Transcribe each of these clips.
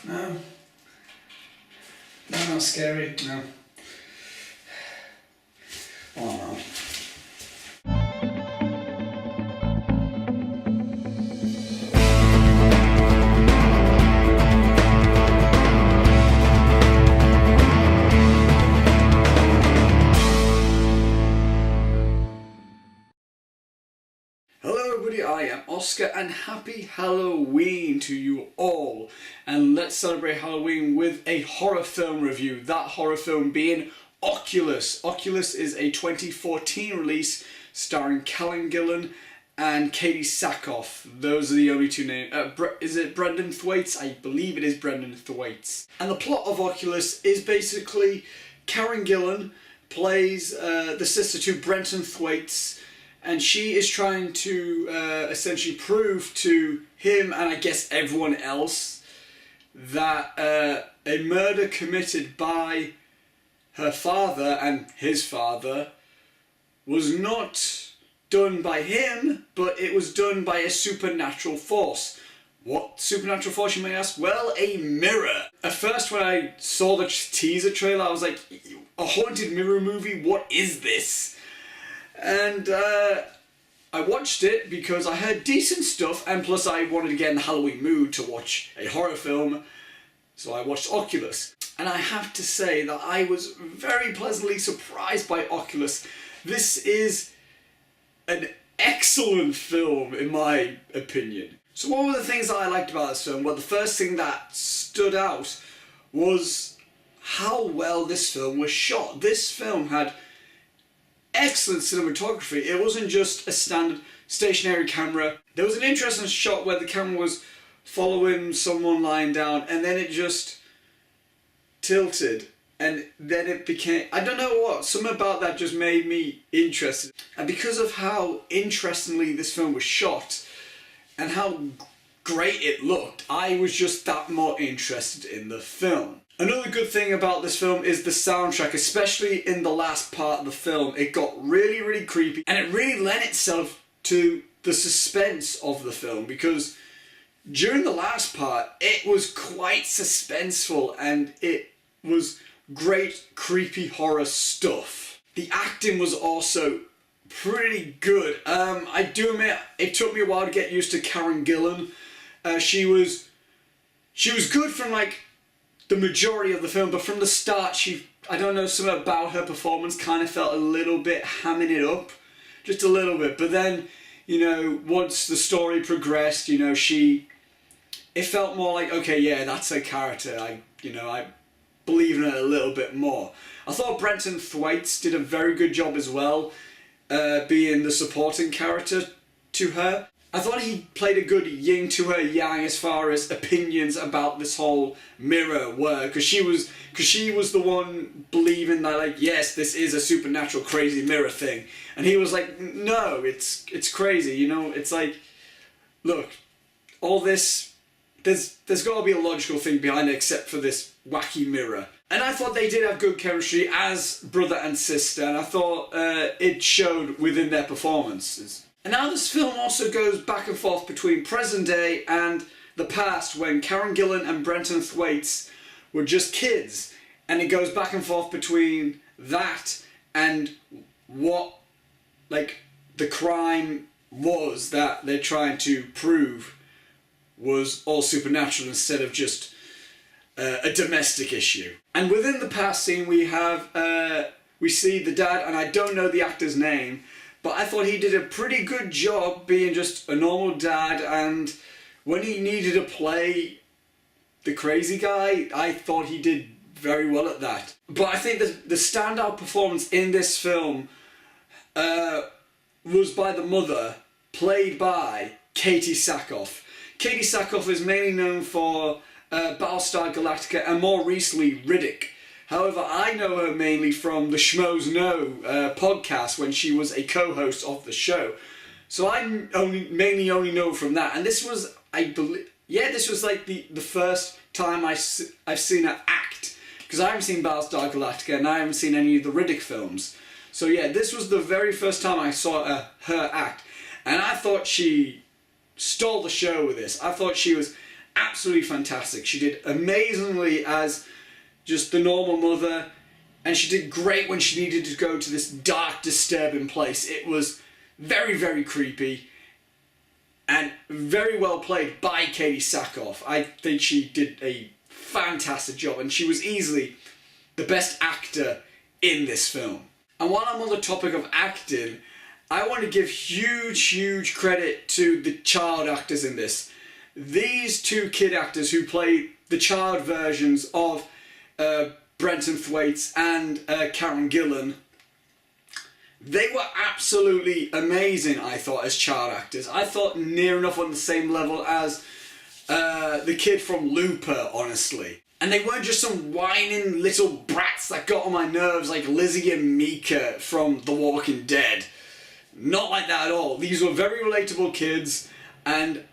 No. No, not scary. No. Oh no. I am Oscar and happy Halloween to you all, and let's celebrate Halloween with a horror film review, that horror film being Oculus. Oculus is a 2014 release starring Karen Gillan and Katee Sackhoff. Those are the only two names. Is it Brenton Thwaites? I believe it is Brenton Thwaites. And the plot of Oculus is basically Karen Gillan plays the sister to Brenton Thwaites, and she is trying to essentially prove to him, and I guess everyone else, that a murder committed by her father and his father was not done by him, but it was done by a supernatural force. What supernatural force, you may ask? Well, a mirror. At first, when I saw the teaser trailer, I was like, a haunted mirror movie? What is this? And I watched it because I heard decent stuff, and plus I wanted to get in the Halloween mood to watch a horror film, so I watched Oculus. And I have to say that I was very pleasantly surprised by Oculus. This is an excellent film, in my opinion. So what were the things that I liked about this film? Well, the first thing that stood out was how well this film was shot. This film had excellent cinematography. It wasn't just a standard stationary camera. There was an interesting shot where the camera was following someone lying down and then it just tilted and then it became, I don't know what, something about that just made me interested. And because of how interestingly this film was shot and how great it looked, I was just that more interested in the film. Another good thing about this film is the soundtrack, especially in the last part of the film. It got really, really creepy, and it really lent itself to the suspense of the film, because during the last part, it was quite suspenseful, and it was great, creepy horror stuff. The acting was also pretty good. I do admit, it took me a while to get used to Karen Gillan. She was good from like the majority of the film, but from the start, I don't know, something about her performance kind of felt a little bit hamming it up, just a little bit. But then, you know, once the story progressed, you know, it felt more like, okay, yeah, that's her character. I believe in it a little bit more. I thought Brenton Thwaites did a very good job as well, being the supporting character to her. I thought he played a good yin to her yang as far as opinions about this whole mirror were, because she was the one believing that, like, yes, this is a supernatural crazy mirror thing, and he was like, no, it's crazy, you know. It's like, look, all this, there's got to be a logical thing behind it except for this wacky mirror. And I thought they did have good chemistry as brother and sister, and I thought it showed within their performances. And now this film also goes back and forth between present day and the past, when Karen Gillan and Brenton Thwaites were just kids, and it goes back and forth between that and what, like, the crime was that they're trying to prove was all supernatural instead of just a domestic issue. And within the past scene we see the dad, and I don't know the actor's name, but I thought he did a pretty good job being just a normal dad, and when he needed to play the crazy guy, I thought he did very well at that. But I think the standout performance in this film was by the mother, played by Katee Sackhoff. Katee Sackhoff is mainly known for Battlestar Galactica and more recently Riddick. However, I know her mainly from the Schmoes Know podcast when she was a co-host of the show. So I mainly only know from that. And this was, I believe, yeah, this was like the first time I've seen her act. Because I haven't seen Battlestar Galactica and I haven't seen any of the Riddick films. So yeah, this was the very first time I saw her act. And I thought she stole the show with this. I thought she was absolutely fantastic. She did amazingly as just the normal mother, and she did great when she needed to go to this dark, disturbing place. It was very, very creepy and very well played by Katee Sackhoff. I think she did a fantastic job, and she was easily the best actor in this film. And while I'm on the topic of acting, I want to give huge credit to the child actors in this. These two kid actors who played the child versions of Brenton, Thwaites and Karen Gillan, they were absolutely amazing, I thought, as child actors. I thought near enough on the same level as the kid from Looper, honestly. And they weren't just some whining little brats that got on my nerves like Lizzie and Mika from The Walking Dead. Not like that at all. These were very relatable kids, and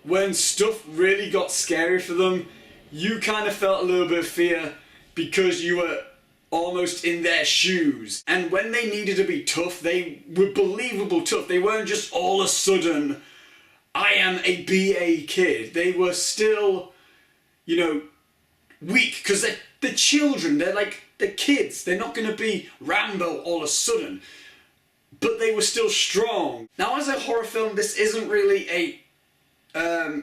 when stuff really got scary for them, you kind of felt a little bit of fear because you were almost in their shoes. And when they needed to be tough, they were believable tough. They weren't just all of a sudden, I am a BA kid. They were still, you know, weak, because they're children. They're kids. They're not going to be Rambo all of a sudden. But they were still strong. Now, as a horror film, this isn't really a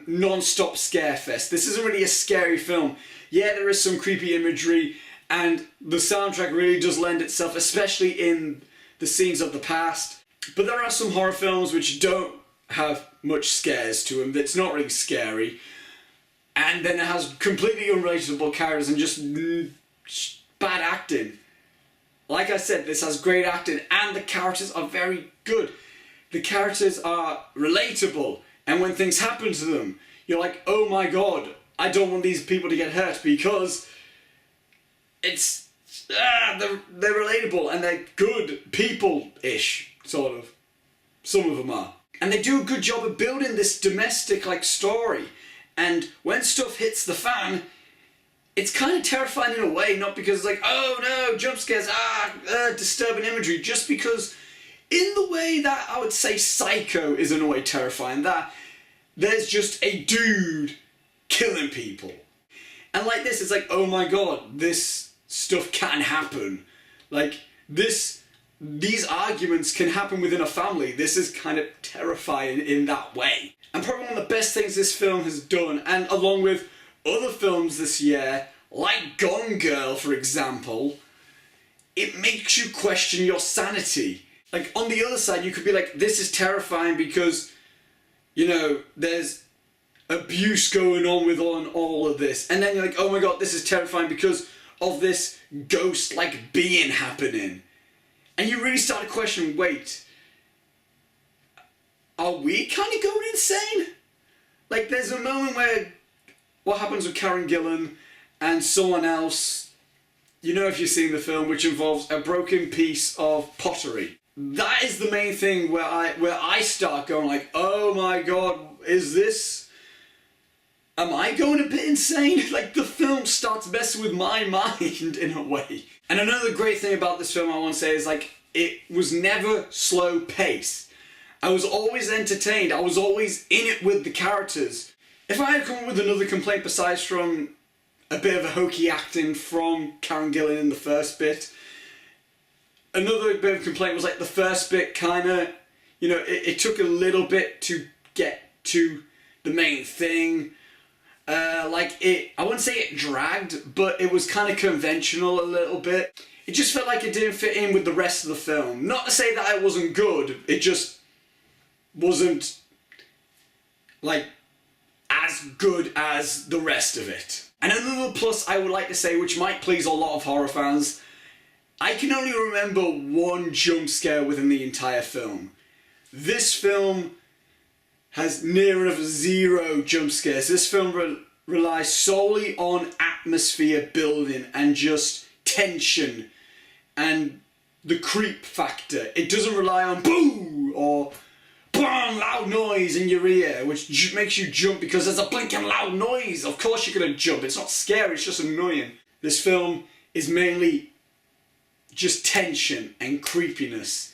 non-stop scare fest. This isn't really a scary film. Yeah, there is some creepy imagery, and the soundtrack really does lend itself, especially in the scenes of the past. But there are some horror films which don't have much scares to them. That's not really scary. And then it has completely unrelatable characters and just bad acting. Like I said, this has great acting, and the characters are very good. The characters are relatable, and when things happen to them, you're like, oh my god, I don't want these people to get hurt, because it's they're relatable and they're good people-ish, sort of. Some of them are. And they do a good job of building this domestic story. And when stuff hits the fan, it's kind of terrifying in a way, not because it's like, oh no, jump scares, disturbing imagery, just because in the way that I would say Psycho is in a way terrifying, that there's just a dude killing people. And like this, it's like, oh my god, this stuff can happen. Like, these arguments can happen within a family. This is kind of terrifying in that way. And probably one of the best things this film has done, and along with other films this year, like Gone Girl, for example, it makes you question your sanity. Like, on the other side, you could be like, this is terrifying because, you know, there's abuse going on with all of this. And then you're like, oh my god, this is terrifying because of this ghost-like being happening. And you really start to question, wait, are we kind of going insane? Like, there's a moment where what happens with Karen Gillan and someone else, you know, if you've seen the film, which involves a broken piece of pottery. That is the main thing where I start going like, oh my god, am I going a bit insane? Like, the film starts messing with my mind in a way. And another great thing about this film I want to say is, like, it was never slow paced. I was always entertained. I was always in it with the characters. If I had come up with another complaint besides from a bit of a hokey acting from Karen Gillan in the first bit, another bit of complaint was like the first bit kind of, you know, it took a little bit to get to the main thing. I wouldn't say it dragged, but it was kind of conventional a little bit. It just felt like it didn't fit in with the rest of the film. Not to say that it wasn't good, it just wasn't, like, as good as the rest of it. And another plus I would like to say, which might please a lot of horror fans, I can only remember one jump scare within the entire film. This film has near enough zero jump scares. This film relies solely on atmosphere building and just tension and the creep factor. It doesn't rely on boo or bang, loud noise in your ear, which makes you jump because there's a blinking loud noise. Of course you're going to jump. It's not scary, it's just annoying. This film is mainly just tension and creepiness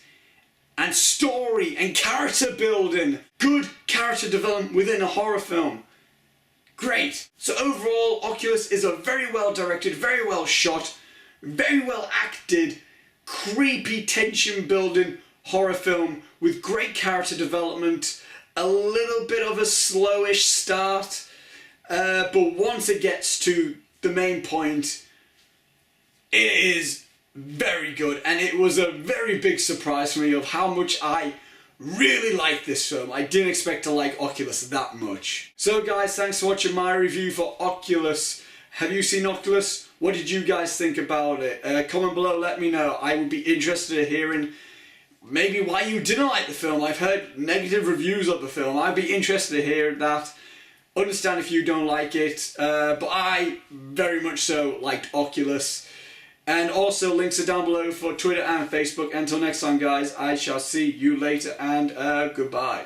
and story and character building. Good character development within a horror film Great! So overall, Oculus is a very well directed, very well shot, very well acted, creepy tension building horror film with great character development, a little bit of a slowish start, but once it gets to the main point, it is very good, and it was a very big surprise for me of how much I really liked this film. I didn't expect to like Oculus that much. So guys, thanks for watching my review for Oculus. Have you seen Oculus? What did you guys think about it? Comment below, let me know. I would be interested in hearing maybe why you didn't like the film. I've heard negative reviews of the film. I'd be interested to hear that. Understand if you don't like it, but I very much so liked Oculus. And also links are down below for Twitter and Facebook. Until next time guys, I shall see you later, and goodbye.